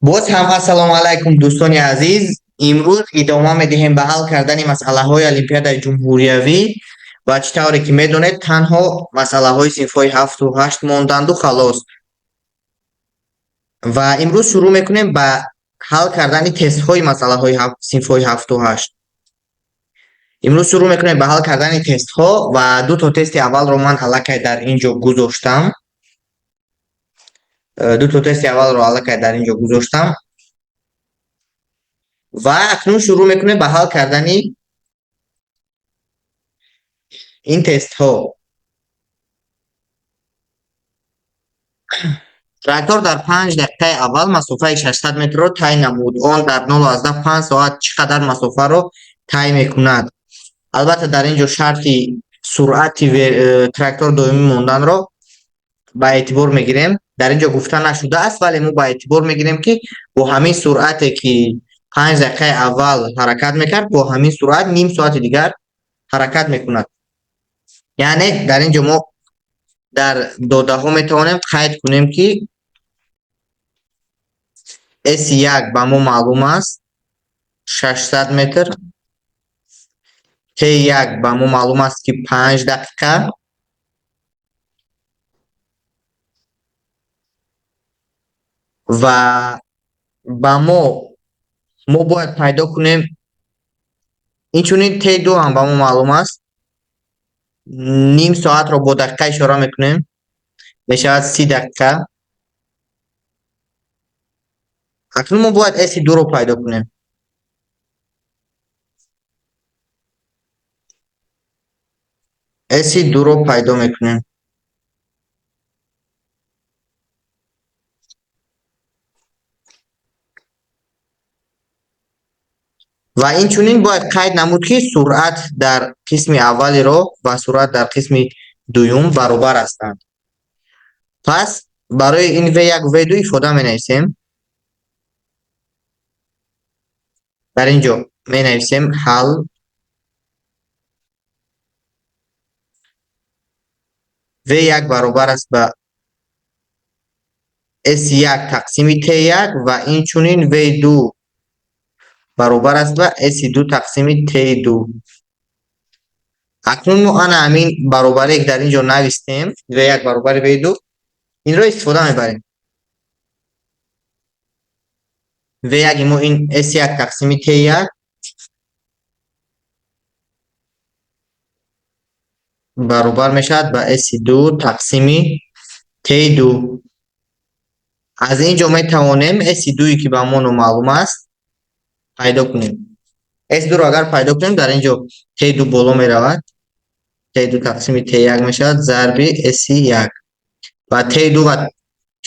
باز هم السلام علیکم دوستان عزیز. امروز ادامه میدهیم به حل کردن مسئله های المپیاد جمهوریوی و چطوری که میدونید تنها مسئله های صنف های 7 و 8 ماندند و خلاص. و امروز شروع میکنیم به حل کردن تست های مسئله های صنف های 7 و 8. امروز شروع میکنیم به حل کردن تست ها و دو تا تست اول رو من الکی در اینجا گذاشتم. و اکنون شروع میکنیم به حل کردن این تست ها. تراکتور در 5 دقیقه اول مسافه 600 متر را طی نمود. آن در 0.5 ساعت چقدر مسافه را طی میکند؟ البته در اینجا شرطی سرعت تراکتور دومی موندن را به اعتبار میگیریم. در اینجا گفته نشده است ولی ما به اعتبار میگیریم که با همین سرعتی که 5 دقیقه اول حرکت میکرد با همین سرعت نیم ساعت دیگر حرکت میکند. یعنی در اینجا ما در داده ها میتوانیم قید کنیم که S1 به ما معلوم است 600 متر، T1 به ما معلوم است که 5 دقیقه و به ما باید پیدا کنیم اینچنین T2 هم به ما معلوم است. نیم ساعت را با دقیقه اشاره میکنیم میشود 30 دقیقه. اکنون ما باید S2 رو پیدا کنیم. S2 رو پیدا میکنیم. و اینچنین باید قید نمود که سرعت در قسم اولی را و سرعت در قسم دوم برابر هستند. پس برای این V1 و V2 ifade می نویسیم. در اینجا می نویسیم حل V1 برابر است به S1 تقسیم T1 و اینچنین V2 برابر است به S2 تقسیم T2. اکنون ما همین برابری که در اینجا نوشتیم V1 برابر V2 این را استفاده میبریم. V1 ما این S1 تقسیم T1 برابر میشد به S2 تقسیم T2. از اینجا می توانیم S2 که به ما معلوم است پیدا کنیم. S2 رو اگر پیدا کنیم در اینجا T2 بالا می رود. T2 تقسیم T1 می شود ضرب S1 و T2 و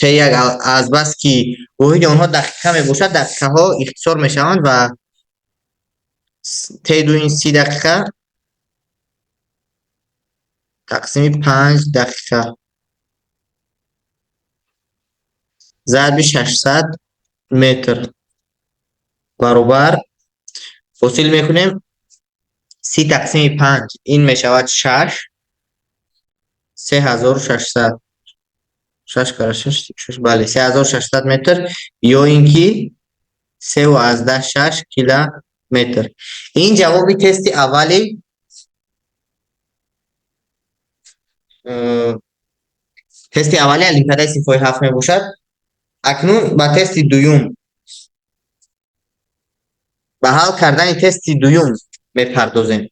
T1 از بس که واحد آنها دقیقه می باشد دقیقه ها اختصار می شوند و T2 این 30 دقیقه تقسیم 5 دقیقه ضرب 600 متر برابر فاصله میکنیم 30 تقسیم 5 این می شود 6 3600 6 کاره 6 بله 3600 متر یا اینکه 3.6 کیلومتر. این جواب تست اولی المپیاد صنف 7 می باشد. اکنون با تست دوم به حل کردن تست دوم میپردازیم.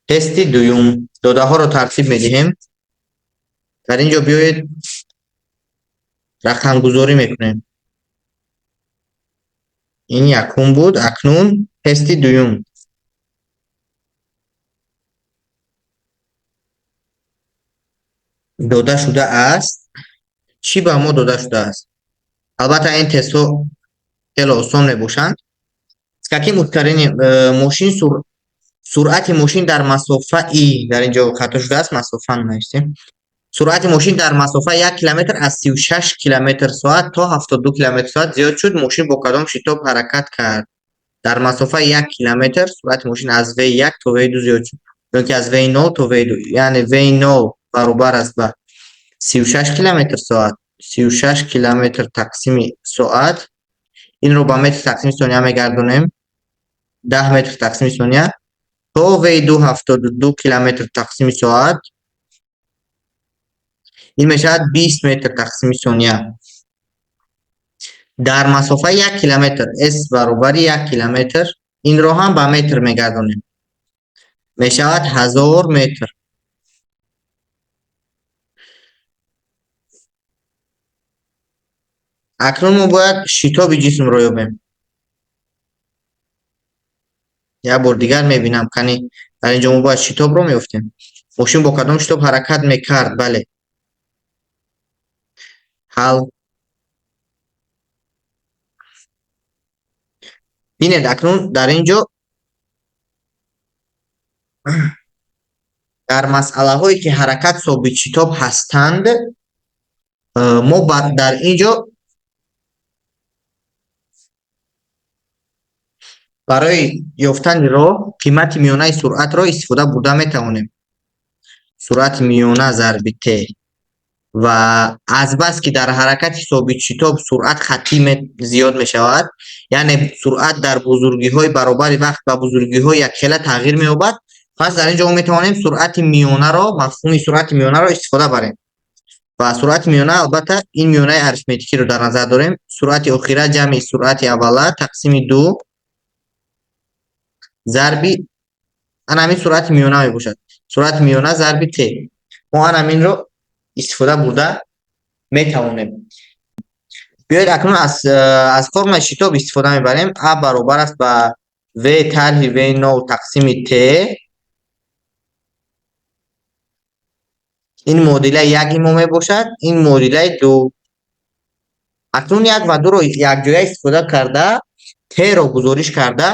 تست دوم داده ها رو ترتیب میدهیم. در اینجا بیایید رقم گذاری میکنیم. این یکم بود. اکنون تست دوم داده شده است. چی به ما داده شده است؟ البته این تست ها خیلی آسان میباشند. اسکاکی متقارن ماشین سرعت ماشین در مسافه ای در اینجا خطا شده است مسافه نوشتیم. سرعت ماشین در مسافه 1 کیلومتر از 36 کیلومتر ساعت تا 72 کیلومتر ساعت زیاد شد. ماشین با کدام شتاب حرکت کرد؟ در مسافه 1 کیلومتر سرعت ماشین از V1 تا V2 زیاد شد. چون که از V0 تا V2 یعنی V0 баробар аст ба 36 километр соат. 36 километр тақсими соат. Инро ба метр тақсими сония мегардонем. 10 метр тақсими сония то V2 72 километр тақсими соат. ин мешавад 20 метр тақсими сония. дар масофаи 1 километр s баробари 1 километр. Инро ҳам ба метр мегардонем. мешавад 1000 метр. акнун мо бояд шитоби ҷисмро ёбем. як бор дигар мебинам кани дар инҷо мо бояд шитобро меёфтем. мошин бо кадом шитоб ҳаракат мекард? Бале. ҳал. бинед акнун дар инҷо дар масъалаҳое ки ҳаракат собит шитоб ҳастанд, мо дар инҷо барои ёфтани роҳ қимати миёнаи суръатро истифода бурда метавонем. суръати миёна зарби t ва азбаски дар ҳаракати собитшитоб суръат хаттӣ зиёд мешавад, яъне суръат дар бузургиҳои баробари вақт ба бузургиҳои якхела тағйир меёбад. пас дар инҷо мо метавонем суръати миёнаро, мафҳуми суръати миёнаро истифода барем. ва суръати миёна албатта ин миёнаи арифметикиро дар назар дорем. суръати охира ҷамъи суръати аввала тақсими 2 зарби анамин суръати миёна мебошад. суръати миёна зарби t. мо анаминро истифода бурда метавонем. биёед акнун аз формулаи шитоб истифода мебарем. a баробар аст ба v тарҳи v0 тақсими t. ин муодилаи 1 мо мебошад, ин муодилаи 2. акнун 1 ва 2ро якҷоя истифода карда t-ро гузориш карда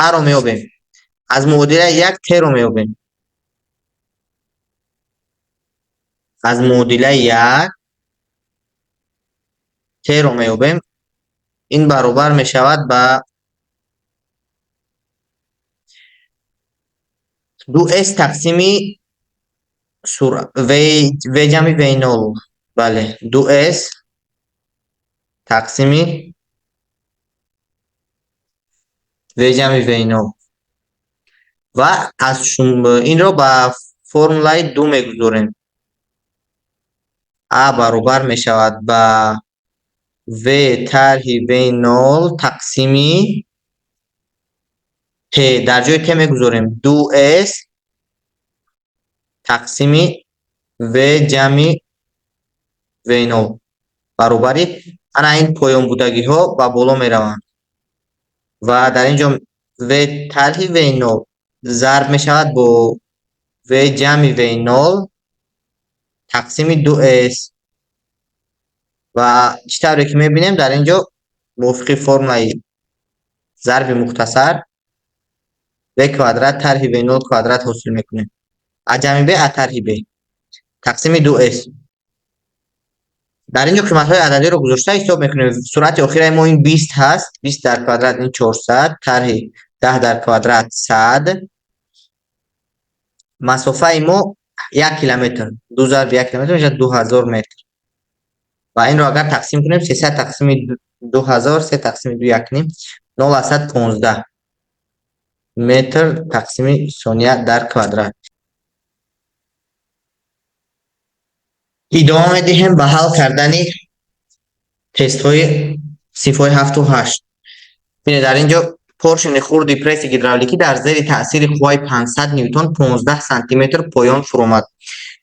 a-ро меёбем. аз муодилаи 1 t-ро меёбем. аз муодилаи 1 t-ро меёбем. ин баробар мешавад ба 2s тақсими v ҷамъи v0. бале, 2s тақсими v ҷамъи v0. ва аз инро ба формулаи 2 мегузорем. a баробар мешавад ба v тарҳи v0 тақсими t. дар ҷои t мегузорем 2s тақсими v ҷамъи v0 баробари ана ин поёнбудагиҳо ба боло мераванд. ва дар инҷо v тарҳи v0 зарб мешавад бо v ҷамъи v0 тақсими 2s. ва чӣ тавре ки мебинем дар инҷо мувофиқи формулаи зарби мухтасар v квадрат тарҳи v0 квадрат ҳосил мекунем. а ҷамъи b а тарҳи b тақсими 2s. дар инҷо қиматҳои ададиро гузошта ҳисоб мекунем. суръати охираи мо ин 20 ҳаст. 20 дар квадрат ин 400 тарҳи 10 дар квадрат 100. масофаи мо 1 километр. 2 зарби 1 километр мешавад 2000 метр. ва инро агар тақсим кунем 300 тақсими 2000 3 тақсими 2 1/2 0,15 метр тақсими сония дар квадрат. идома медиҳем ба ҳал кардани тестҳои синфҳои 7 ва 8. бинед дар инҷо поршени хурди пресси гидравликӣ дар зери таъсири қувваи 500 ньютон 15 сантиметр поён фуромад.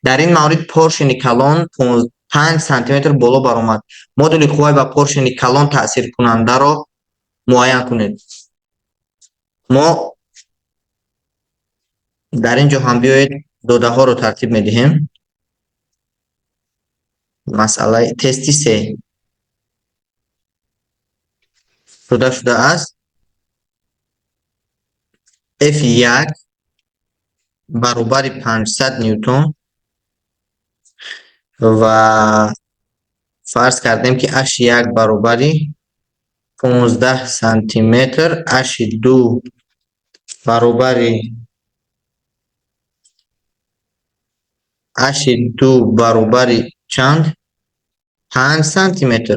дар ин маврид поршени калон 5 сантиметр боло баромад. модули қувваи ба поршени калон таъсиркунандаро муайян кунед. мо дар инҷо ҳам биёед додаҳоро тартиб медиҳем. масъалаи тести 3 дода шудааст. F1 баробари 500 ньютон ва фарз кардем ки H1 баробари 15 сантиметр, H2 баробари 8 2 баробари чанд 5 сантиметр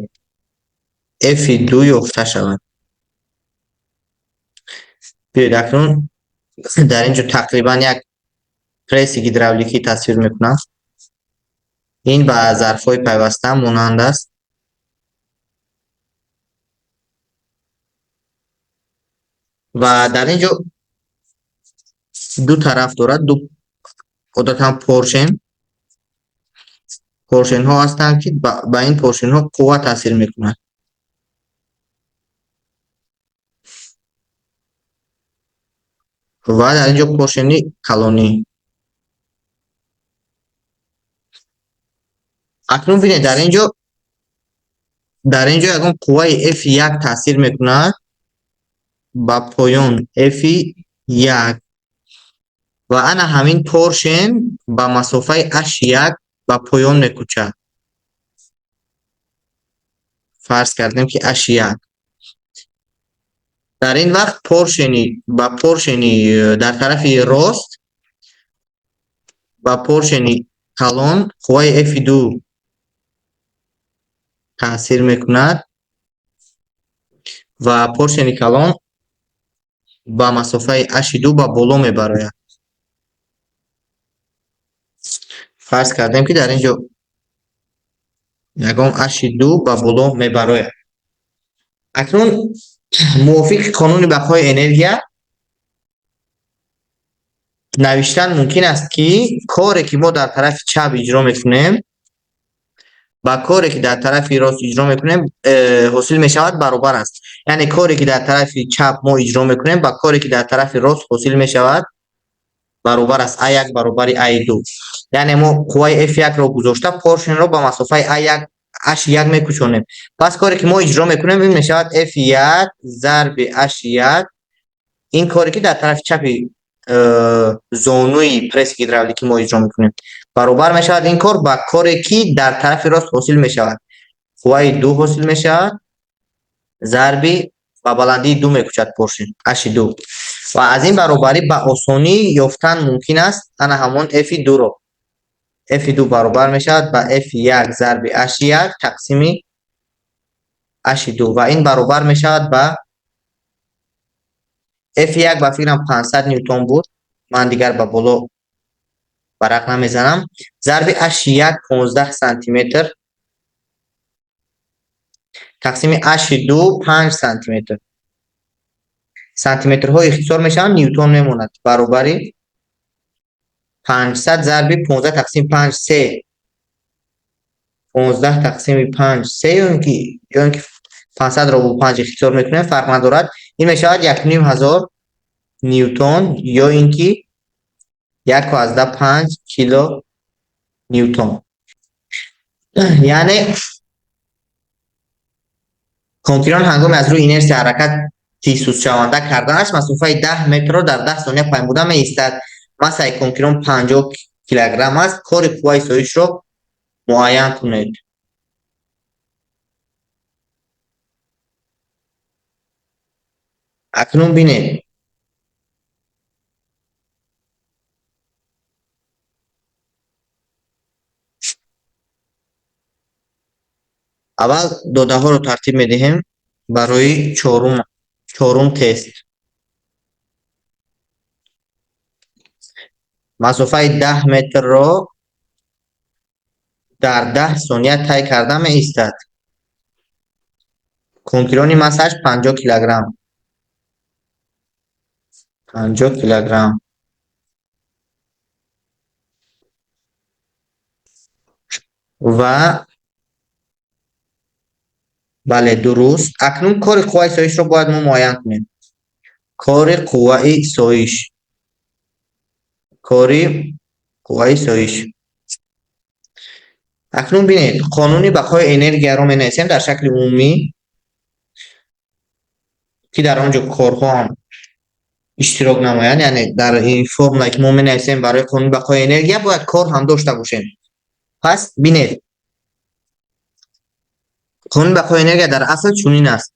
f 2 ёфта шавад. биёед акнун дар ин ҷо тақрибан як пресси гидравликӣ тасвир мекунам. ин ба зарфҳои пайваста монанд аст. ва дар ин ҷо ду тараф дорад, ду одатан поршенҳо ҳастанд, ки ба ин поршенҳо қувва таъсир мекунад. ва дар ин ҷо поршени калонӣ. акнун бинед дар ин ҷо ягон қувваи F1 таъсир мекунад ба поён F1 ва ана ҳамин поршен ба масофаи H1 ба поён мекӯчад. фарз кардем ки H1. дар ин вақт поршени дар тарафи рост ба поршени калон қувваи F2 таъсир мекунад ва поршени калон ба масофаи H2 ба боло мебарояд. фарз кардем ки дар ин ҷо ягон H2 ба боло мебарояд. акнун мувофиқи қонуни бақои энергия навиштан мумкин аст ки коре ки мо дар тарафи чап иҷро мекунем ба коре ки дар тарафи рост иҷро мекунем ҳосил мешавад баробар аст. яъне коре ки дар тарафи чап мо иҷро мекунем ба коре ки дар тарафи рост ҳосил мешавад баробар аст. А1 баробари А2. яъне мо қувваи F1-ро гузошта поршенро ба масофаи H1 мекӯчонем. пас коре ки мо иҷро мекунем ин мешавад F1 зарби H1. ин коре ки дар тарафи чапи зонуи пресси гидравликӣ мо иҷро мекунем баробар мешавад ин кор ба коре ки дар тарафи рост ҳосил мешавад. қувваи 2 ҳосил мешавад зарби ба баландии 2 мекӯчад поршен H2. ва аз ин баробарӣ ба осонӣ ёфтан мумкин аст ана ҳамон F2-ро. F2 баробар мешавад ба F1 зарби H1 тақсими H2 ва ин баробар мешавад ба F1 ба фикрам 500 ньютон буд. ман дигар ба боло варақ намезанам. зарби H1 15 сантиметр тақсими H2 5 сантиметр. сантиметрҳо ихтисор мешаванд, ньютон мемонад. баробари 500 зарби 15 тақсими 5 3. 15 тақсими 5 3 ё ин ки 500 ро бо 5 ихтисор мекунем фарқ надорад. ин мешавад 1500 ньютон ё ин ки 1.5 кило ньютон. яъне конкирон ҳангоми аз рӯи инерсия ҳаракати сустшаванда карданаш масофаи 10 метрро дар 10 сония паймуда меистад. массаи конкирон 50 килограмм аст. кори қувваи соишро муайян кунед. акнун бинед аввал додаҳоро тартиб медиҳем барои чорум тест. масофаи 10 метрро дар 10 сония тай карда меистад. конкирони массааш 50 килограмм. 50 килограмм. ва бале дуруст. акнун кори қувваи соишро бояд мо муайян кунем. кори қувваи соиш. акнун бинед қонуни бақои энергияро менависем дар шакли умумӣ ки дар он ҷо корҳо ҳам иштирок намоянд. яъне дар ин формулае ки мо менависем барои қонуни бақои энергия бояд кор ҳам дошта бошем. пас бинед қонуни бақои энергия дар асл чунин аст.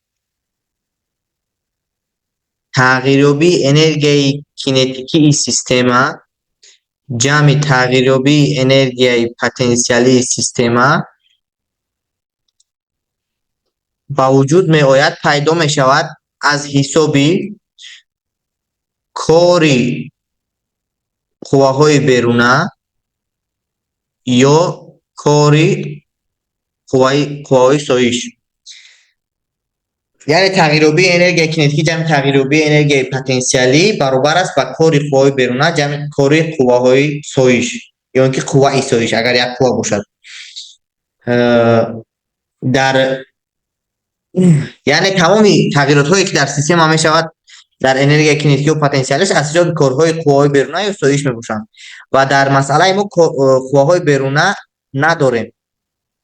тағйирёбии энергияи кинетикии система جمع تغییریابی انرژی پتانسیلی سیستم با وجود می آید پیدا می شود از حساب کاری قواهای بیرونه یا کاری قواهای سایش. یعنی تغییریابی انرژی کینتیکی جمع تغییریابی انرژی پتانسیلی برابر است با کاری قواهای بیرونه جمع کاری قواهای سایش یا اینکه قوه سایش اگر یک قوه باشد. در یعنی تمام تغییرات هایی که در سیستم می شود در انرژی کینتیکی و پتانسیلش از جای کارهای قوهای بیرونه یا سایش می باشند و در مسئله ما قواهای بیرونه نداریم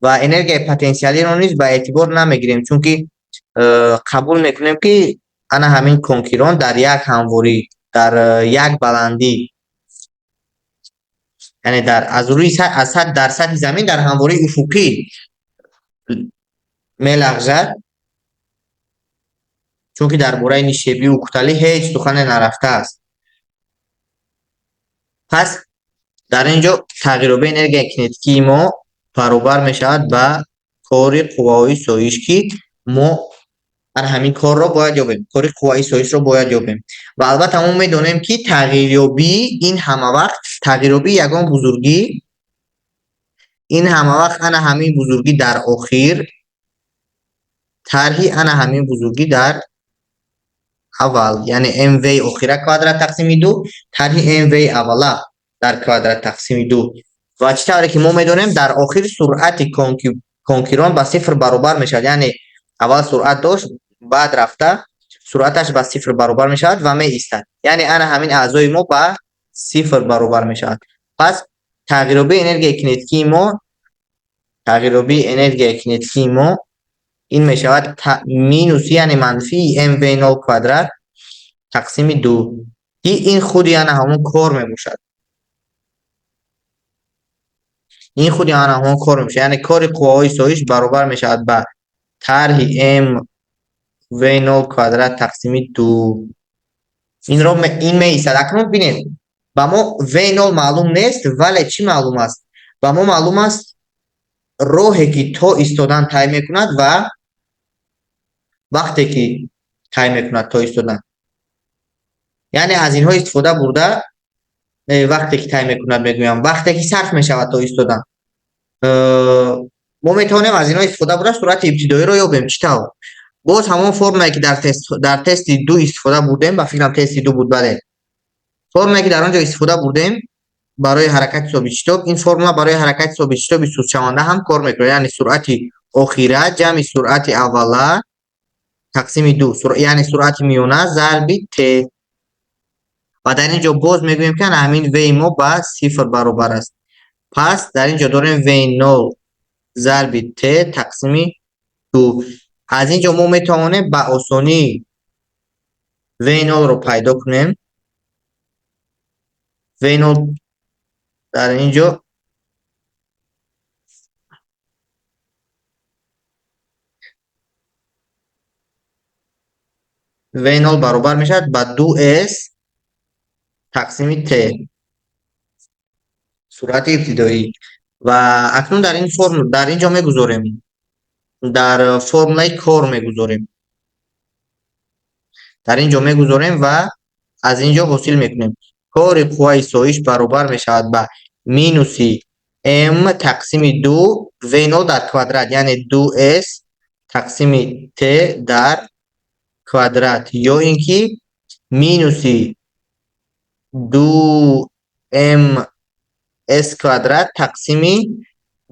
و انرژی پتانسیلی رو نیز به اعتبار نمیگیریم چون که قبول میکنیم که انا همین کنکران در یک همواری در یک بلندی یعنی در از روی از در سطح زمین در همواری افقی میلغزد چون که در باره نیشیبی و کتلی هیچ سخن نرفته است. پس در اینجا تغییریابی انرژی کینتیکی ما برابر می شود به کار قوای سایش که ما همین کار را باید یابیم، کار قوای سایش را باید یابیم و البته ما میدونیم که تغییریابی این همه وقت تغییریابی یگان بزرگی این همه وقت انا همین بزرگی در آخر طرحی انا همین بزرگی در اول یعنی ام وی آخره کوادرات تقسیم 2 طرحی ام وی اوله در کوادرات تقسیم 2 و چطوری که ما میدونیم در آخر سرعت کنکران با صفر برابر میشد یعنی اول سرعت داشت بعد رفته سرعتش با صفر برابر میشد و می ایستد یعنی انا همین اعضای ما با صفر برابر میشد. پس تغییریابی انرژی کینتیکی ما این می شود مینوس یعنی منفی ام وی نول کوادرات تقسیم 2 این خود یعنی همون کار می باشد این خود یعنی همون کار می شود یعنی کار قوای سایش برابر می شود با طرح ام وی نول کوادرات تقسیم 2 این می ایستد. اکنون ببینید با ما وی نول معلوم نیست ولی چی معلوم است؟ با ما معلوم است راهی که تا ایستادن طی میکند و وقتی که طی میکند تا ایستادن یعنی از اینها استفاده برده وقتی که طی میکند میگویم وقتی که صرف میشود تا ایستادن ما میتونیم از اینها استفاده برده سرعت ابتدایی رو یابیم. چطور؟ باز همون فرمولی که در تست 2 استفاده بردیم و فکرم تست 2 بود بله فرمولی که در آنجا استفاده بردیم برای حرکت ثابت شتاب این فرمول برای حرکت ثابت شتاب سوچمانده هم کار میکنه یعنی سرعت آخره جمع سرعت اوله تقسیم 2 یعنی سرعت میانه ضرب ت و در اینجا باز میگویم که همین وی ما با صفر برابر است. پس در اینجا داریم وی نول ضرب ت تقسیم 2 از اینجا ما میتوانیم با آسانی وی نول رو پیدا کنیم. وی نول در اینجا وی نول برابر میشد با 2s تقسیم ت سرعت ابتدایی و اکنون در این فرم در اینجا میگذاریم در فرمول کار میگذاریم و از اینجا حاصل میکنیم کار قوای سایش برابر میشود با مینوس ام تقسیم 2 وی نول در کوادرات یعنی 2s تقسیم ت در کوادرات یا اینکه مینوس 2m s کوادرات تقسیم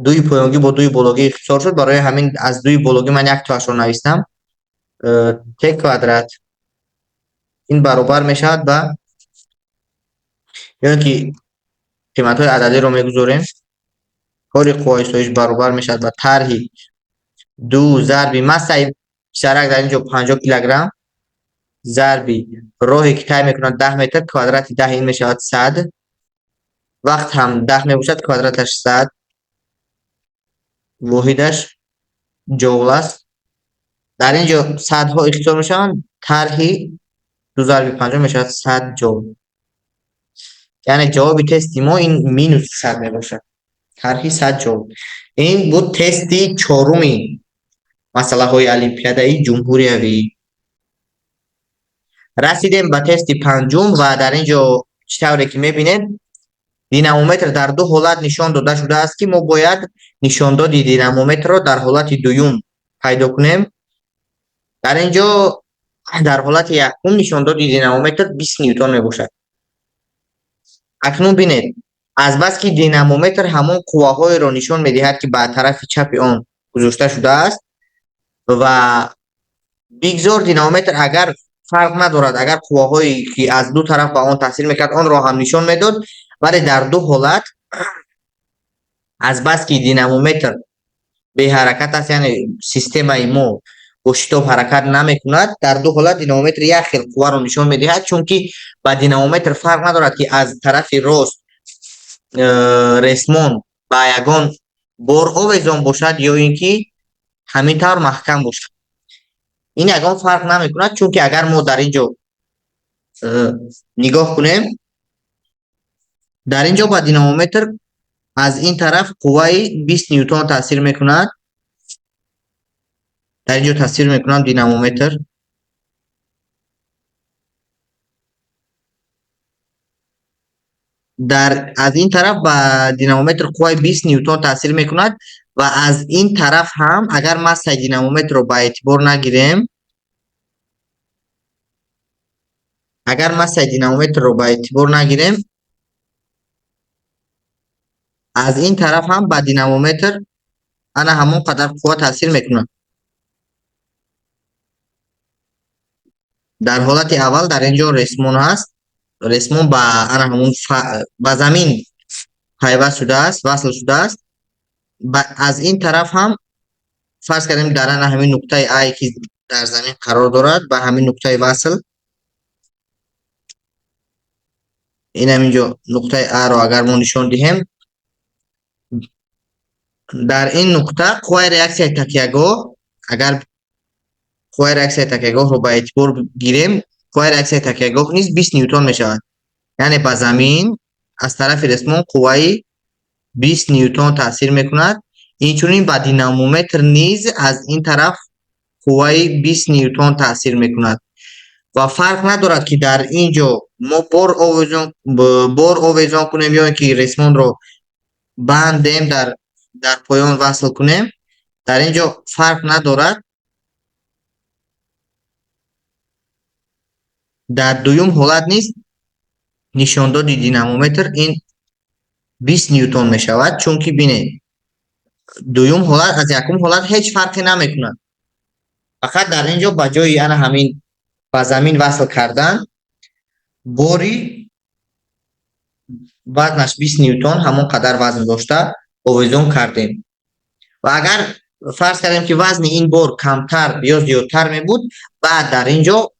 2 پایانگی با 2 بالایی اختصار شد برای همین از 2 بالایی من یک تاش رو نوشتم ت کوادرات این برابر میشود با یعنی که قیمت های عددی رو میگذاریم کار قوای سایش برابر میشود با طرح 2 ضرب مس شرک در اینجا 50 کیلوگرم ضرب راهی که طی میکنند 10 متر کوادرات 10 این میشود 100 وقت هم 10 میباشد کوادراتش 100 واحدش جول است. در اینجا 100 ها اختصار میشوند طرح 2 ضرب 50 میشود 100 جول. یعنی جواب تستی ما این مینوس 100 میباشد. طرح 100 جواب. این بود تستی چهارمی مسئله های المپیادی جمهوری. رسیدیم به تست پنجم و در اینجا چطوری که میبینید دینامومتر در دو حالت نشان داده شده است که ما باید نشانداد دینامومتر را در حالت دوم پیدا کنیم. در اینجا در حالت یکم نشانداد دینامومتر 20 نیوتن میباشد. اکنون بینید از بس که دینامومتر همون قوه‌های را نشان میدهد که به طرف چپ آن گذاشته شده است و بگذار دینامومتر اگر فرق ندارد، اگر قوه‌هایی که از دو طرف به آن تاثیر میکرد آن را هم نشان میداد، ولی در دو حالت از بس که دینامومتر به حرکت است، یعنی سیستم ما با شتاب حرکت نمیکند، در دو حالت دینامومتر یک خیل قوه را نشان میدهد، چون که با دینامومتر فرق ندارد که از طرف راست رسمان با یگان بار آویزان باشد یا اینکه همین طور محکم باشد. این یگان فرق نمیکند، چون که اگر ما در اینجا نگاه کنیم، در اینجا با دینامومتر از این طرف قوه 20 نیوتن تاثیر میکند. در اینجا تاثیر میکنم دینامومتر از این طرف با دینامومتر قوه 20 نیوتن تاثیر میکند و از این طرف هم اگر ماسه دینامومتر رو با اعتبار نگیریم، اگر ماسه دینامومتر رو با اعتبار نگیریم، از این طرف هم با دینامومتر انا همون قدر قوه تاثیر میکنه. در حالت اول در اینجا رسمون هست، رسمون با انا همون با زمین پیوست شده است، وصل شده است. از این طرف هم فرض کردیم در انا همین نقطه ای که در زمین قرار دارد با همین نقطه وصل، این هم اینجا نقطه ا رو اگر ما نشان دهیم، در این نقطه قوه ریاکسیای تکیهگاه، اگر قوه ریاکسیای تکیهگاه رو با اعتبار گیریم، قوه ریاکسیای تکیهگاه نیز 20 نیوتن می شود. یعنی با زمین از طرف رسمان قوه 20 نیوتن تاثیر میکند. اینچنین با دینامومتر نیز از این طرف قوه 20 نیوتن تاثیر میکند و فرق ندارد که در اینجا ما بار آویزان کنیم یا اینکه رسمان رو بندیم در پایان وصل کنیم، در اینجا فرق ندارد. در دوم حالت نیست نشانداد دینامومتر این 20 نیوتن می شود، چون که بینید دوم حالت از یکم حالت هیچ فرقی نمیکنه. فقط در اینجا با جای انا همین با زمین وصل کردن باری وزنش 20 نیوتن همون قدر وزن داشته آویزان کردیم و اگر فرض کردیم که وزن این بار کمتر یا زیادتر می بود، بعد در اینجا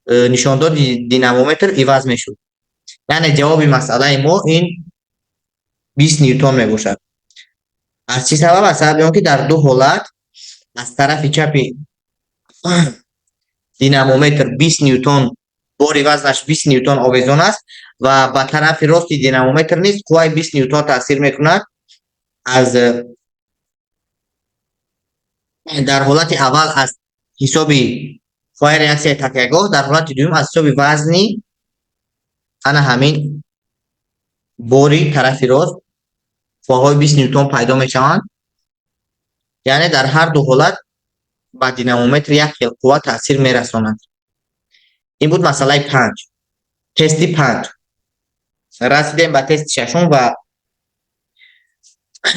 نشانداد دینامومتر عوض می شد. یعنی جواب مسئله ما این 20 نیوتن می باشد. از چی سبب؟ از سبب که در دو حالت از طرف چپی دینامومتر 20 نیوتن باری وزنش 20 نیوتن آویزان است و با طرف راست دینامومتر نیست قوه 20 نیوتن تاثیر میکند. از در حالت اول از حساب قوه ریاکسیای تکیهگاه، در حالت دوم از حساب وزنی انا همین باری طرف راست قوه 20 نیوتن پیدا میشوند. یعنی در هر دو حالت با دینامومتر یک خیل قوه تاثیر میرساند. این بود مسئله 5. تستی 5. رسیدیم به تست 6 و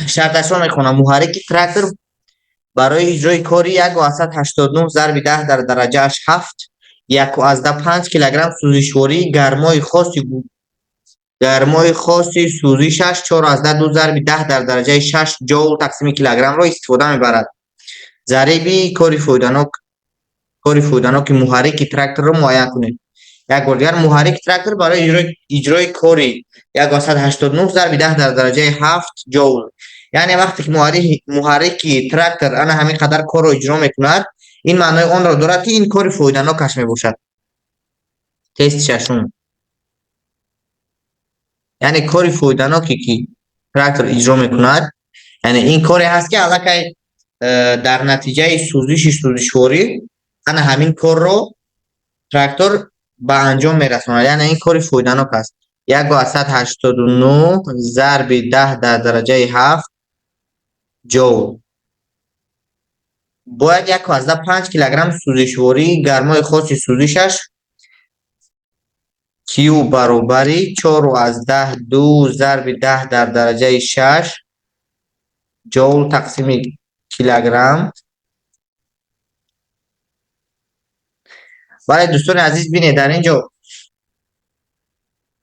شرطش را میخونم. محرک تراکتور برای اجرای کاری 189 ضرب 10 در درجه 7 1.5 کیلوگرم سوزشواری گرمای خاصی سوزشش 4.2 ضرب 10 در درجه 6 جول تقسیم کیلوگرم را استفاده میبرد. ضریب کاری فایده‌ناک محرک تراکتور را معاینه کنید. یک بار دیگر محرک تراکتور برای اجرای کاری 189 ضرب 10 در درجه 7 جول، یعنی وقتی که محرک تراکتور انا همین قدر کار را اجرا میکند، این معنای آن را دارد که این کاری فایده‌ناکش میباشد. تست 6. یعنی کاری فایده‌ناکی که تراکتور اجرا میکند، یعنی این کاری هست که علاقه در نتیجه سوزشواری انا همین کار رو تراکتور به انجام میرساند. یعنی این کاری فایده‌ناک است. 189 ضرب 10 در درجه 7 جول. باید 1.5 کیلوگرم سوزشواری گرمای خاص سوزشش کیو برابری 4/10 ضرب 10 در درجه 6 جول تقسیم کیلوگرم. برای دوستان عزیز بینید در اینجا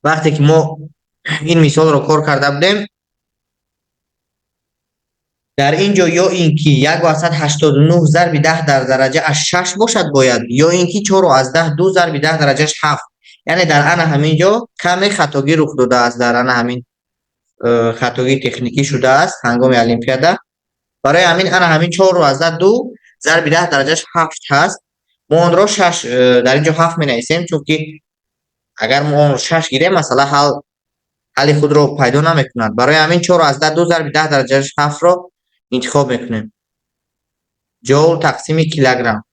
وقتی که ما این مثال رو کار کرده بودیم، در اینجا یا اینکه 1.89 ضرب 10 در درجه 6 باشد باید، یا اینکه 4/10 ضرب 10 درجه 7. یعنی در انا همینجا کمی خطاگی رخ داده است، در انا همین خطاگی تکنیکی شده است هنگام المپیادا. برای همین انا همین 4/2 ضرب 10 درجه 7 هست. ما آن را 6 در اینجا 7 می نویسیم، چون که اگر ما آن را 6 گیریم مثلا حل خود را پیدا نمیکند. برای همین 4/2 ضرب 10 درجه 7 را انتخاب میکنیم. جول تقسیم کیلوگرم.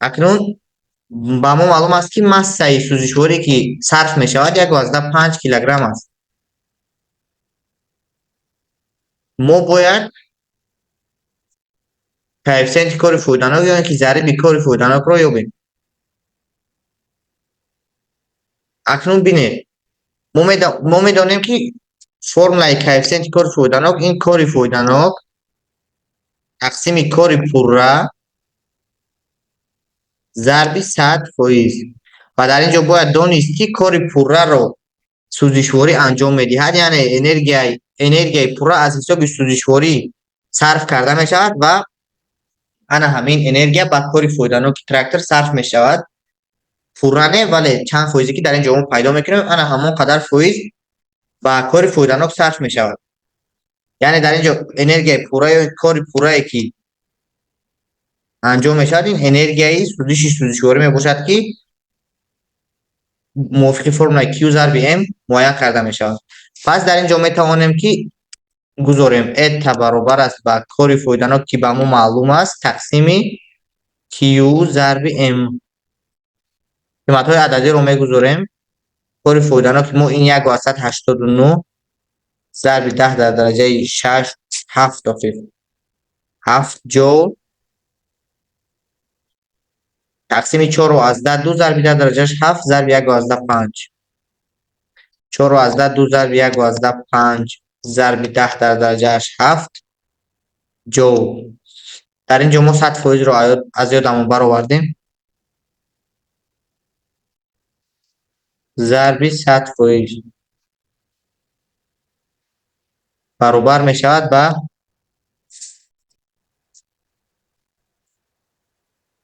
اکنون با ما معلوم است که مسه سوزشواری که صرف می شود 1.5 کیلوگرم است. ما باید کوفیشنت کار فایده‌ناک یا اینکه ضریب کار فایده‌ناک را یابیم. اکنون بینید ما میدانیم که فرمولای کوفیشنت کار فایده‌ناک این کار فایده‌ناک تقسیم کار پوره ضرب 100%. و در اینجا باید دانست که کار پوره رو سوزشواری انجام میدهد، یعنی انرژی پوره از حساب سوزشواری صرف کرده می شود و انا همین انرژی به کار فایده‌ناک تراکتور صرف می شود. پوره نه ولی چند فایزی که در اینجا ما پیدا میکنیم انا همون قدر فایز به کار فایده‌ناک صرف می شود. یعنی در اینجا انرژی پوره یا کار پوره که انجام می شود این انرژی سوزشواری می باشد که موافق فرمول Q ضرب M معین کرده می شود. پس در اینجا می توانیم که گذاریم ات برابر است با کار فایده‌ناک که به ما معلوم است تقسیم Q ضرب M. قیمت‌های عددی رو می گذاریم. کار فایده‌ناک ما این 1.89 ضرب 10 در درجه 6 7 جول تقسیم 4/10 ضرب 10 درجه 7 ضرب 1/5. 4/10 ضرب 1/5 ضرب 10 در درجه 7 جول. در اینجا ما 100% رو از یادمون برآوردیم. ضرب 100% برابر می شود به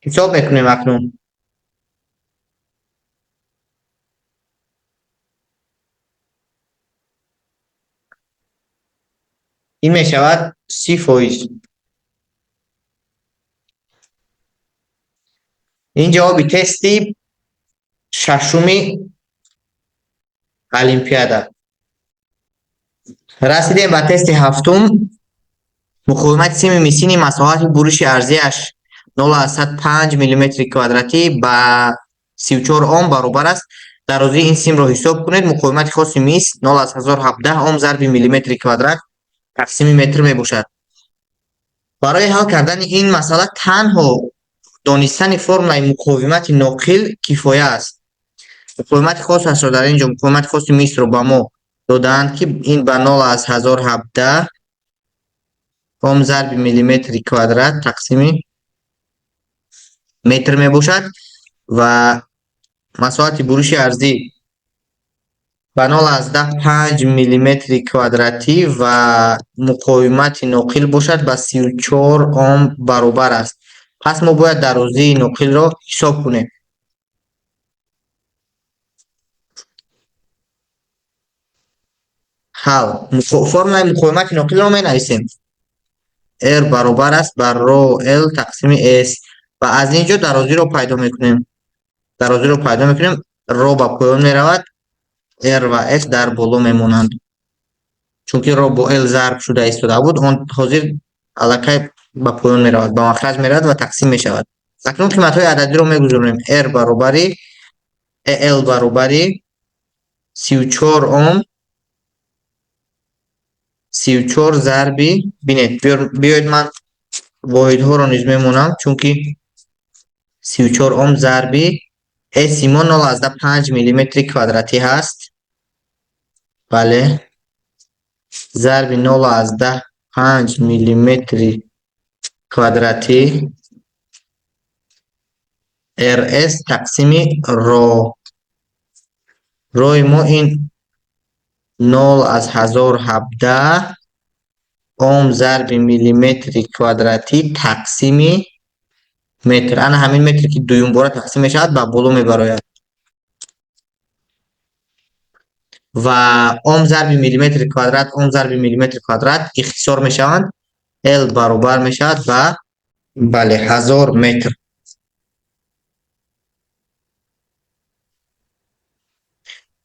حساب میکنیم. اکنون این می شود 30%. این جواب تستی ششمی المپیادا. رسیدیم به تست هفتم. مقاومت سیم میسینی مساحت بروش ارضیش 0.5 میلیمتر کوادراتی با 34 اوم برابر است. درازی این سیم را حساب کنید. مقاومت خاص میس 0.1017 اوم ضرب میلیمتر کوادرات تقسیم متر می باشد. برای حل کردن این مسئله تنها دانستن فرمول مقاومت ناقل کفایه است. مقاومت خاص است را در اینجا مقاومت خاص میس رو با ما دادند که این به 0.1017 اوم ضرب میلیمتر کوادرات تقسیم متر می باشد و مساحت بروش ارضی به 0.5 میلیمتر کوادراتی و مقاومت ناقل باشد به 34 اوم برابر است. پس ما باید درازی ناقل را حساب کنیم. حل فرمول مقاومت ناقل را می نویسیم. R برابر است بر رو L تقسیم S و از اینجا درازی رو پیدا میکنیم. رو به پایان می رود. R و S در بالا میمونند. چونکه رو با L ضرب شده ایستاده بود، اون حاضر الکی به پایان میرود، به مخرج میرود و تقسیم میشود. اکنون قیمت های عددی رو میگذاریم. R برابری L برابری 34 اوم 34 ضربی بینید. بیاید من واحد ها رو نیز میمونم، چونکه 34 اوم ضربی S ما 0.5 میلیمتر کوادراتی هست. بله، ضرب 0.5 میلیمتر کوادراتی RS تقسیم روی ما این 0.1017 اوم ضرب میلیمتر کوادراتی تقسیم متر. انا همین متر که دویم باره تقسیم میشود به بالا میبراید و اوم ضرب میلیمتر کوادرات اوم ضرب میلیمتر کوادرات اختصار میشوند. L برابر میشود و بله 1000 متر.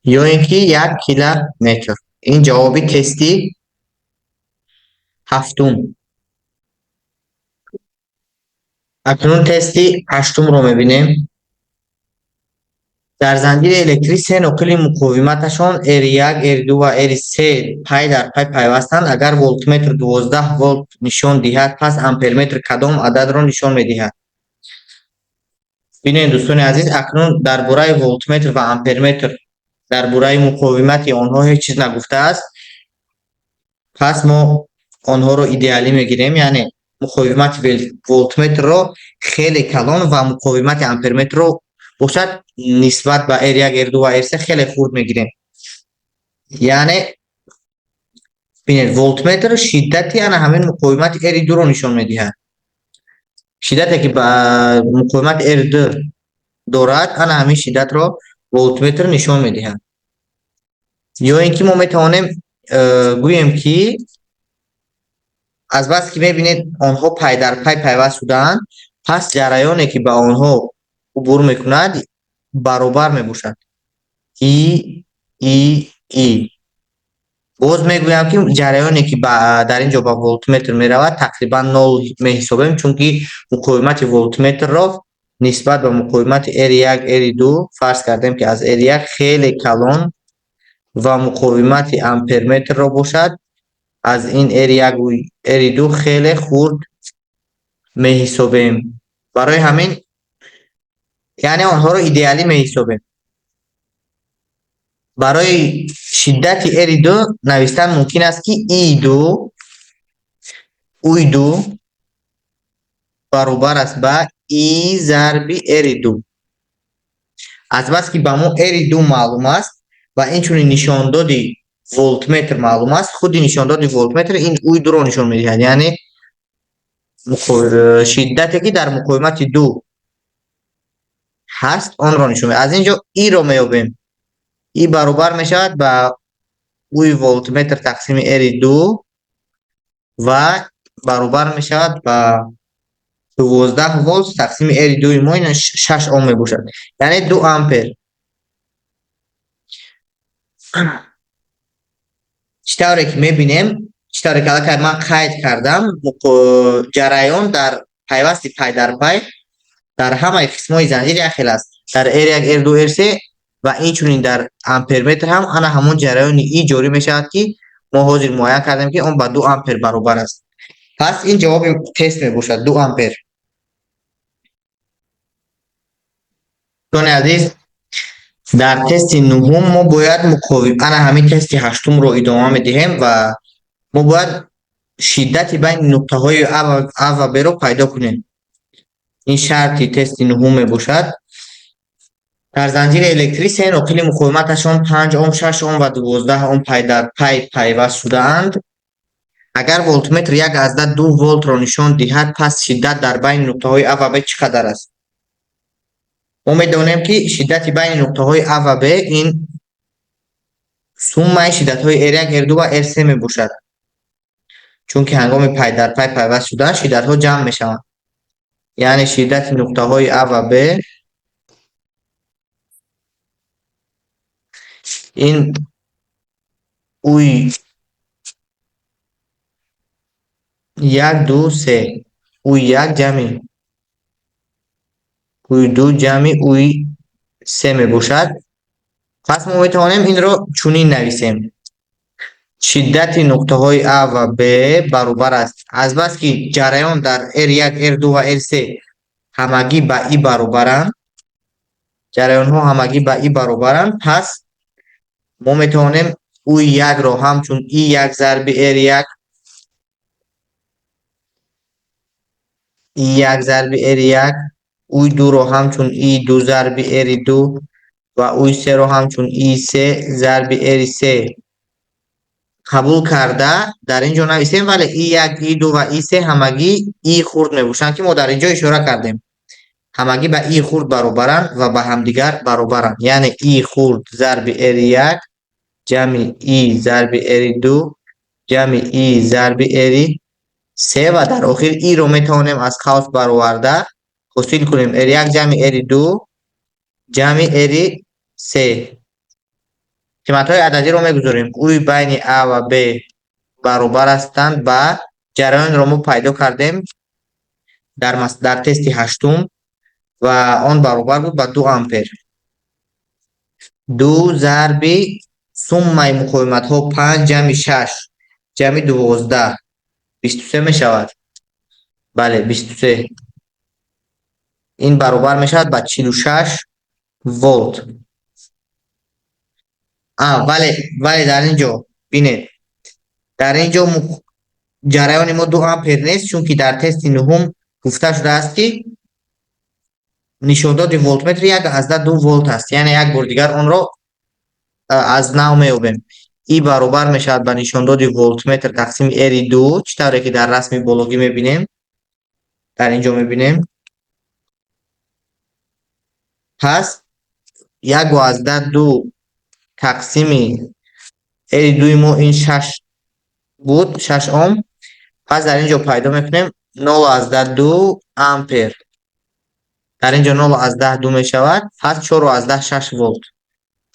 یا اینکه 1 کیلومتر. این جوابی تستی هفتم. اکنون تستی هشتم رو میبینیم. در زنجیر الکتریک سه نقل مقاومتشان R1 R2 و R3 پای در پای پیوستند. اگر ولتمتر 12 ولت نشان دهد، پس امپرمتر کدام عدد را نشان میدهد؟ ببینید دوستان عزیز، اکنون درباره ولتمتر و امپرمتر درباره مقاومت آنها هیچ چیز نگفته است. پس ما آنها رو ایدئالی میگیریم، یعنی مقاومت ولتمتر رو خیلی کلان و مقاومت امپرمتر رو باشد نسبت به R1 R2 و R3 خیلی خورد میگیریم. یعنی ببینید ولتمتر شدتی انا همین مقاومت R2 رو نشان میدهد. شدتی که به مقاومت R2 دارد انا همین شدت رو ولتمتر نشان میدهد. یا اینکه ما میتوانیم گوییم که از بس که میبینید آنها پای در پای پیوست شدند، پس جریانی که به آنها عبور میکند برابر میباشد. ای باز میگویم که جریانی که در اینجا با ولتمتر میرود تقریبا 0 میحسابیم، چون که مقاومت ولتمتر را نسبت به مقاومت R1 R2 فرض کردیم که از R1 خیلی کلان و مقاومت امپرمتر را باشد از این R1 و R2 خیلی خورد میحسابیم. برای همین یعنی آنها را ایدئالی میحسابیم. برای شدت R2 نوشتن ممکن است که I2 برابر است به E ضرب R2. از بس که به ما R2 معلوم است و اینچنین نشانداد ولتمتر معلوم است، خود نشانداد ولتمتر این I2 رو نشان میدهد، یعنی شدتی که در مقاومت 2 هست آن را نشان میدهد. از اینجا E را میابیم. E برابر میشود به I ولتمتر تقسیم R2 و برابر میشود به 12 ولت تقسیم R2 ما این 6 اوم میباشد، یعنی 2 امپر. چطوری که میبینیم، چطوری که من قید کردم، جریان در پیوست پای در پای در همه قسمای زنجیر یخیل است. در R1 R2 R3 و اینچنین در امپرمتر هم انا همون جریان ای جاری میشود که ما حاضر معین کردیم که اون با 2 امپر برابر است. پس این جواب تست میباشد 2 امپر. دوستان عزیز، در تست نهم ما باید مقاومت انا همین تست هشتم رو ادامه میدهیم و ما باید شدت بین نقطه های A و B رو پیدا کنیم. این شرطی تست نهم میباشد. در زنجیر الکتریک سه نقل مقاومتشان 5 اوم 6 اوم و 12 اوم پای در پای پیوست شده اند. اگر ولتمتر یک عدد 2 ولت را نشان دهد، پس شدت در بین نقطه های A و B چقدر است؟ ما میدانیم که شدت بین نقطه های A و B این سوم شدت های R1 R2 و R3 میباشد، چون که هنگام پای در پای پیوست شدن شدت ها جمع میشوند. یعنی شدت نقطه های A و B این уй 1 2 3 уй 1 ҷамъи уй 2 ҷамъи уй 3 мебошад. пас мо метавонем инро чунин нависем: шиддати нуқтаҳои А ва Б баробар аст. азбаски ҷараён дар R1, R2 ва R3 ҳамагӣ ба И баробаранд, ҷараёнҳо ҳамагӣ ба И баробаранд, пас мо метавонем уй 1-ро ҳамчун И1 зарби R1, И1 зарби R1, уй 2-ро ҳамчун И2 зарби R2 ва уй 3-ро ҳамчун И3 зарби R3 қабул карда дар ин ҷо нависем, вале И1, И2 ва И3 ҳамагӣ И хурд мебошанд, ки мо дар ин ҷо ишора кардем. ҳамагӣ ба И хурд баробаранд ва ба ҳамдигар баробаранд. яъне И хурд зарби R1 ҷамъи И зарби R2 ҷамъи И зарби R3 ва дар охир Иро метавонем аз қавс бароварда ҳосил кунем R1 ҷамъи R2 ҷамъи R3. қиматҳои ададиро мегузорем. уй байни А ва Б баробар ҳастанд ба ҷараёнро мо пайдо кардем дар тести ҳаштум ва он баробар буд ба 2 ампер. 2 зарби суммаи муқовиматҳо 5 ҷамъи 6 ҷамъи 12 23 мешавад. бале 23. ин баробар мешавад ба 46 волт. вале дар ин ҷо бинед, дар ин ҷо ҷараёни мо 2 ампер нест, чунки дар тести нуҳум гуфта шудааст, ки нишондоди волтметри 1/2 волт аст. яъне як бор дигар онро аз нав меёбем. И баробар мешавад ба нишондоди волтметр тақсими R2, чӣ тавре ки дар расми болохӣ мебинем, дар ин ҷо мебинем. пас 1/2 тақсими R2 мо ин 6 буд, 6 ом. пас дар ин ҷо пайдо мекунем 0/2 ампер. дар ин ҷо 0/2 мешавад, пас 4/6 волт.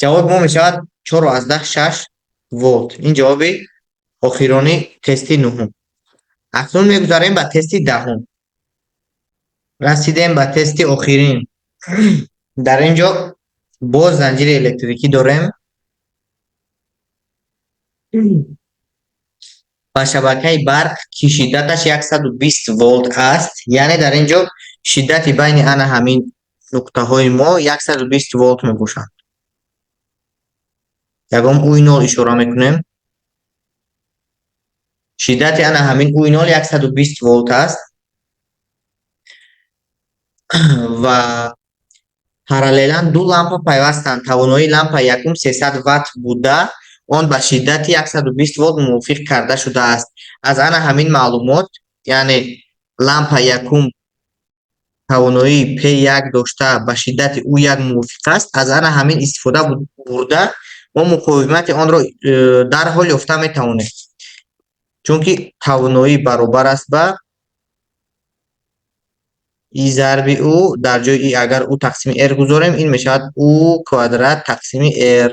ҷавоби мо мешавад 4/6 волт. ин ҷавоби охирони тести нуҳум. акнун мегузарем ба тести даҳум. расидем ба тести охирин. дар ин ҷо боз занҷири электрикӣ дорем. ба шабакаи барқ ки шиддаташ 120 волт аст, яъне дар ин ҷо шиддати байни ана ҳамин нуқтаҳои мо 120 волт мебошанд. ягон уй 0 ишора мекунем. шиддати ана ҳамин уй 0 120 волт аст ва параллелан ду лампа пайвастанд. тавонои лампаи якум 300 ватт буда он ба шиддати 120 волт мувофиқ карда шудааст. аз ана ҳамин маълумот, яъне лампаи якум тавоноии P1 дошта ба шиддати U1 мувофиқ аст, аз ана ҳамин истифода бурда мо муқовимати онро дарҳол ёфта метавонем, чунки тавоноӣ баробар аст ба И зарби U. дар ҷои И агар U тақсими R гузорем, ин мешавад U квадрат тақсими R.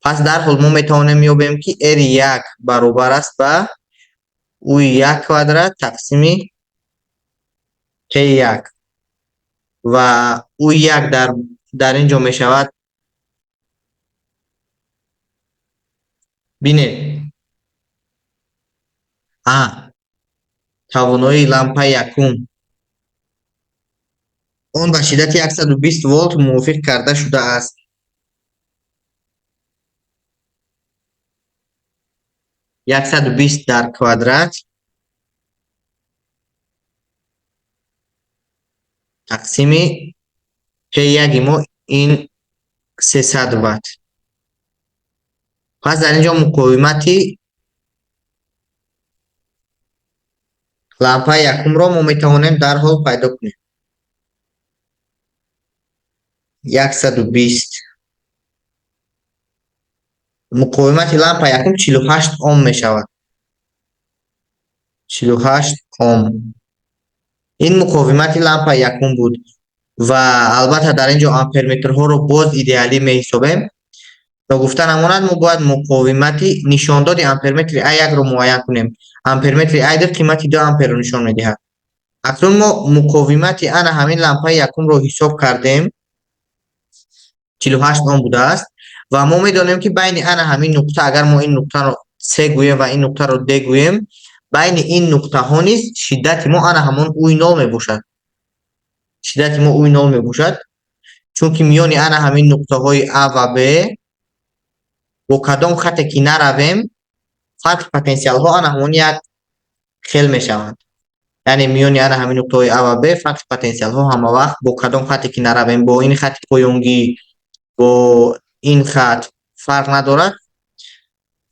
пас дарҳол мо метавонем ёбем, ки R1 баробар аст ба U1 квадрат тақсими P1 ва U1 дар ин ҷо мешавад, бинед, тавонои лампаи якум он ба шиддати 120 волт мувофиқ карда шудааст. яксаду бист дар квадрат тақсими P1 мо ин 300 ватт. пас дар ин ҷо муқовимати лампаи якумро мо метавонем дарҳол пайдо кунем. 120 муқовимати лампаи якум 48 ом мешавад. 48 ом. ин муқовимати лампаи якум буд ва албатта дар ин ҷо амперметрҳоро боз идеалӣ меҳисобем تا گفته نماند ما باید مقاومت نشانداد امپرمتر I1 رو معاین کنیم. امپرمتر I2 قیمت 2 امپر رو نشان میدهد. اکنون ما مقاومت ان همین لامپه یکم رو حساب کردیم، 48 اوم بوده است و ما میدانیم که بین ان همین نقطه اگر ما این نقطه رو C گوییم و این نقطه رو D گوییم، بین این نقطه ها نیز شدت ما ان همون اوی نول میباشد. شدت ما اوی نول میباشد چون که میان ان همین نقطه های A و B با کدام خطی که نرویم فرق پتانسیل ها ان همون یک خیل میشوند. یعنی میان ان همین نقطه های A و B فرق پتانسیل ها همه وقت با کدام خطی که نرویم، با این خط پایانگی با این خط فرق ندارد،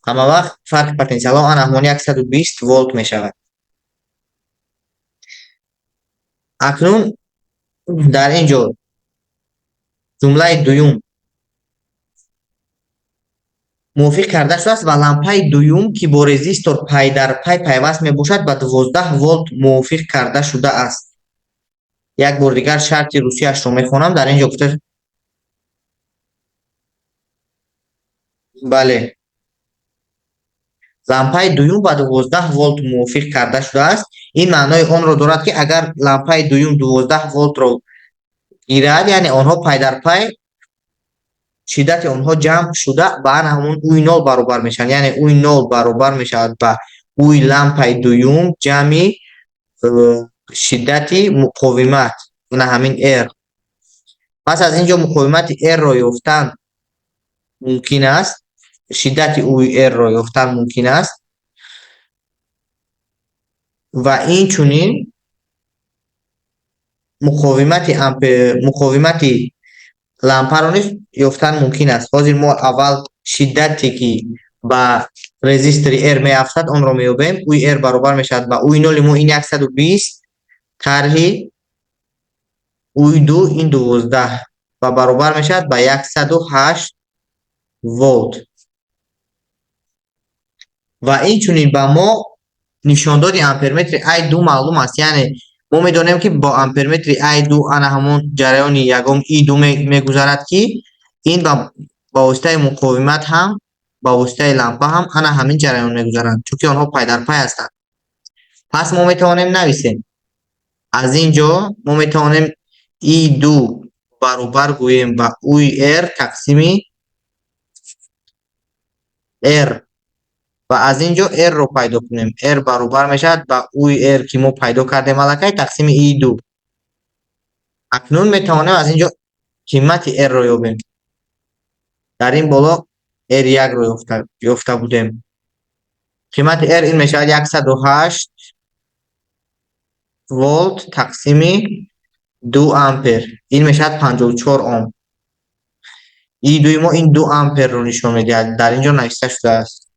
همه وقت فرق پتانسیل ها ان همون 120 ولت می شود. اکنون در اینجا جمله دوم موافق کرده شده است و لامپه دوم که با رزیستور پای در پای پیوست می باشد به 12 ولت موافق کرده شده است. یک بار دیگر شرط روسیش رو می خوانم. در اینجا گفته بله لامپه دوم با 12 ولت موافق کرده شده است. این معنای آن را دارد که اگر لامپه دوم 12 ولت را گیرد، یعنی آنها پای در پای شدت آنها جمع شده به همون اوی نول برابر میشن، یعنی اوی نول برابر میشود به اوی لامپه دوم جمع شدت مقاومت اون همین R. پس از اینجا مقاومت R را یافتن ممکن است، شدت اوی R را یافتن ممکن است و این چونین مقاومت لامپه را نیز یافتن ممکن است. حاضر ما اول شدتی که با رزیستور R می افتد آن را میابیم. اوی R برابر میشد با اوی نول ما این 120 طرح اوی دو این 12 و برابر میشد با 108 ولت و این چونین با ما نشانداد امپرمتر I2 معلوم است. یعنی ما میدانیم که با امپرمتر I2 ان همون جریان یگم E2 میگذرد که این با واسطه مقاومت هم با واسطه لامپه هم ان همین جریان میگذرند چون که آنها پای در پای هستند. پس ما میتوانیم نویسیم از اینجا ما میتوانیم E2 برابر گوییم با اوی R تقسیم R و از اینجا R رو پیدا کنیم. R برابر میشد با اوی R که ما پیدا کردیم الکی تقسیم E2. اکنون میتوانیم از اینجا قیمت R رو یابیم. در این بالا R1 رو یافته بودیم. قیمت R این میشود 108 ولت تقسیم 2 امپر، این میشود 54 اوم. E2 ما این 2 امپر رو نشون میده، در اینجا نوشته شده است.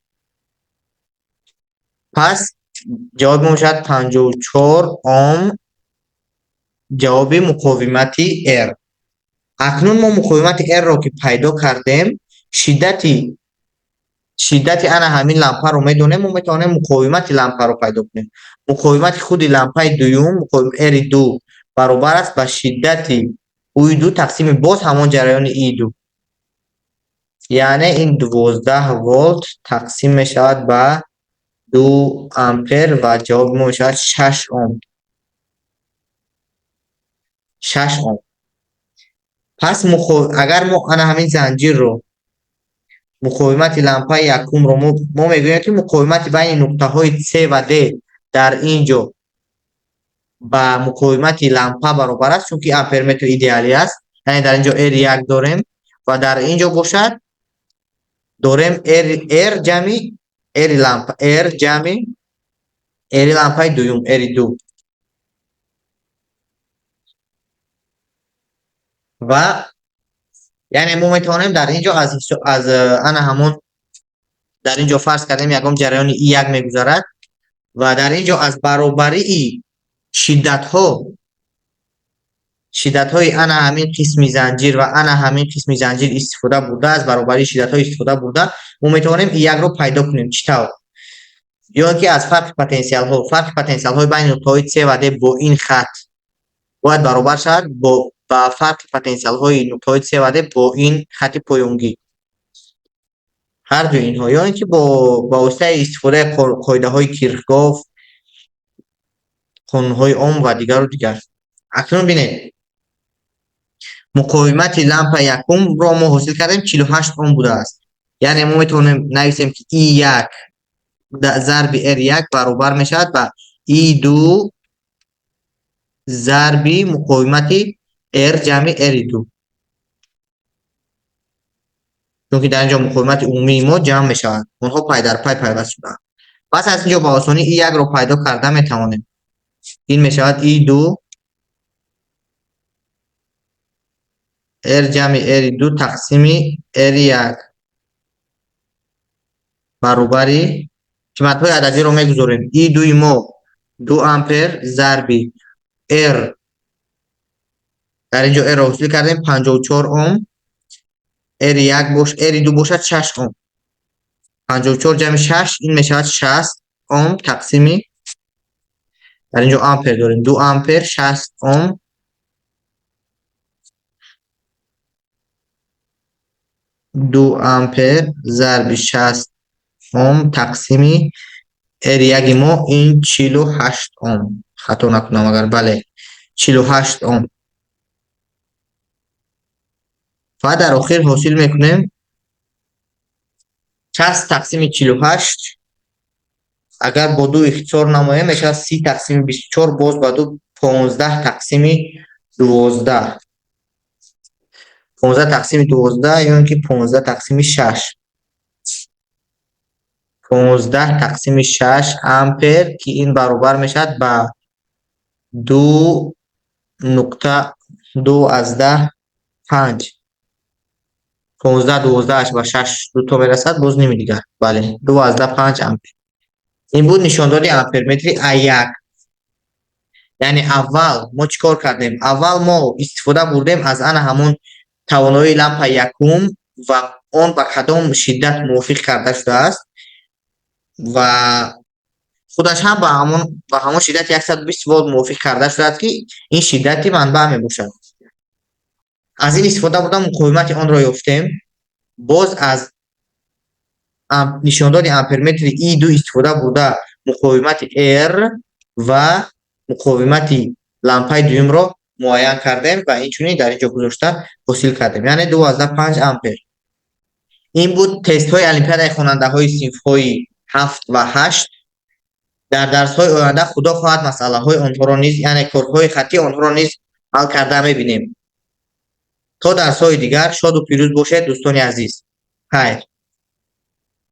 پس جواب ما میشود 54 اوم، جواب مقاومت R. اکنون ما مقاومت R رو که پیدا کردیم، شدت ان همین لامپه رو میدونیم، ما میتونیم مقاومت لامپه رو پیدا کنیم. مقاومت خود لامپه دوم مقاومت R2 برابر است با شدت اوی2 تقسیم باز همان جریان E2، یعنی این 12 ولت تقسیم میشود به 2 امپر و جواب ما میشود 6 اوم. 6 اوم. پس اگر ما ان همین زنجیر رو مقاومت لامپه یکم رو ما میگوییم که مقاومت بین نقطه های C و D در اینجا با مقاومت لامپه برابر است چون که امپرمتر ایدئالی است. یعنی در اینجا R1 داریم و در اینجا باشد داریم R جمع R لامپه R جمع R لامپه دوم R2 و یعنی ما میتونیم در اینجا از ان همون در اینجا فرض کردیم یکم جریان E1 میگذرد و در اینجا از برابری شدت های ان همین قسم زنجیر و ان همین قسم زنجیر استفاده بوده، از برابری شدت های استفاده بوده ما میتونیم E1 رو پیدا کنیم. چطور؟ یا که از فرق پتانسیل های بین نقطه های C و D با این خط باید برابر شد با فرق پتانسیل های نقطه های C و D با این خط پایانگی. هر دو اینها، یا اینکه با واسطه استفاده قاعده‌های کیرکگاف، قانون‌های اوم و دیگر و دیگر. اکنون ببینید مقاومت لامپ یکم را ما حاصل کردیم 48 اوم بوده است. یعنی ما میتونیم نویسیم که E1 ضرب R1 برابر میشود با E2 ضرب مقاومت R جمع R2، چون که در اینجا مقاومت عمومی ما جمع میشود، اونها پای در پای پیوست شدند. پس از اینجا با آسانی E1 رو پیدا کرده میتوانیم. این میشود E2 R جمع R2 تقسیم R1 برابری قیمت‌های عددی رو میگذاریم. E2 ما 2 امپر ضرب R، در اینجا R رو حاصل کردیم 54 اوم، R2 باشد 6 اوم، 54 جمع 6 این میشود 60 اوم تقسیم، در اینجا امپر داریم 2 امپر 60 اوم، 2 امپر ضرب 60 اوم تقسیم R1 ما این 48 اوم، خطا نکنم اگر بله 48 اوم. و در آخر حاصل میکنیم 60 تقسیم 48 اگر با 2 اختصار نمایم میشه 30 تقسیم 24 باز با 2 15 تقسیم 12، 15 تقسیم 12 یعنی که 15 تقسیم 6، 15 تقسیم 6 امپر که این برابر میشد با 2.2/5. 15 12 و 6 دو تا میرسد باز نمی دیگر، بله 2/5 امپر. این بود نشانداری امپرمتر I1. یعنی اول ما چیکار کردیم؟ اول ما استفاده بردیم از ان همون توانایی لامپ یکم و اون به کدام شدت موافق کرده شده است و خودش هم به همون شدت 120 ولت موافق کرده شده است که این شدتی منبع می باشد. از این استفاده بردیم مقاومت آن را یافتیم. باز از نشاندار امپرمتر E2 استفاده برده مقاومت R و مقاومت لامپای دوم را معین کردیم و اینچنین در اینجا گذاشته حاصل کردیم، یعنی 2.5 امپر. این بود تست های المپیاد خواننده های صنف های 7 و 8. در درس های آینده خدا خواهد مسئله های آنها را نیز یعنی کارهای خطی آنها را نیز حل کرده میبینیم. تا درس های دیگر شاد و پیروز باشید دوستان عزیز. خیر.